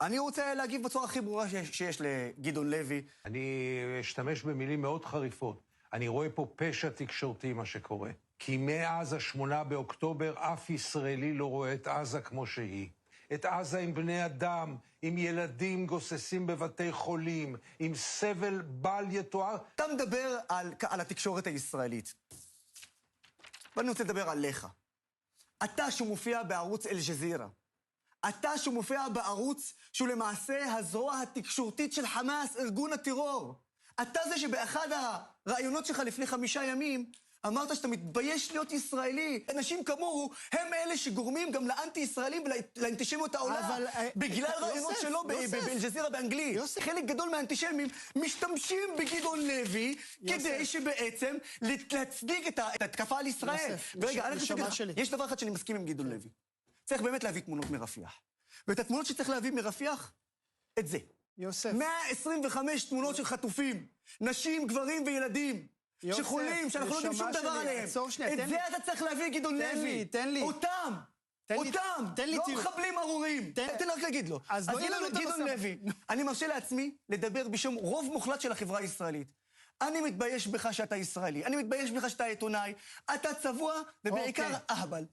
אני רוצה להגיב בצורה הכי ברורה שיש לגדעון לוי. אני אשתמש במילים מאוד חריפות. אני רואה פה פשע תקשורתי מה שקורה. כי מאז 8 באוקטובר אף ישראלי לא רואה את עזה כמו שהיא. את עזה עם בני אדם, עם ילדים גוססים בבתי חולים, עם סבל בל יתואר. אתה מדבר על התקשורת הישראלית. ואני רוצה לדבר עליך. אתה שמופיע בערוץ אל-ג'זירה. אתה שמופיע בערוץ שהוא למעשה הזרוע התקשורתית של חמאס, ארגון הטרור. אתה זה שבאחד הרעיונות שלך לפני 5 ימים, אמרת שאתה מתבייש להיות ישראלי. אנשים כמוהו הם אלה שגורמים גם לאנטי-ישראלים ולאנטישמיות העולם. בגלל רעיונות שלו באל-ג'זירה באנגלית. חלק גדול מהאנטישמים משתמשים בגדעון לוי כדי שבעצם להצדיק את ההתקפה על ישראל. ורגע, יש דבר אחד שאני מסכים עם גדעון לוי. צריך באמת להביא תמונות מרפיח. ואת התמונות שצריך להביא מרפיח, את זה. יוסף. 125 תמונות של חטופים, נשים, גברים וילדים, שחולים, שאנחנו לא יודעים שום דבר עליהם. את זה אתה צריך להביא, גדעון לוי. תן לי. אותם, לא מחבלים ארורים. תן רק להגיד לו. אז גדעון לוי, אני מרשה לעצמי לדבר בשם רוב מוחלט של החברה הישראלית. אני מתבייש בך שאתה ישראלי, אני מתבייש בך שאתה עיתונאי, אתה צבוע ובעיקר אהבל.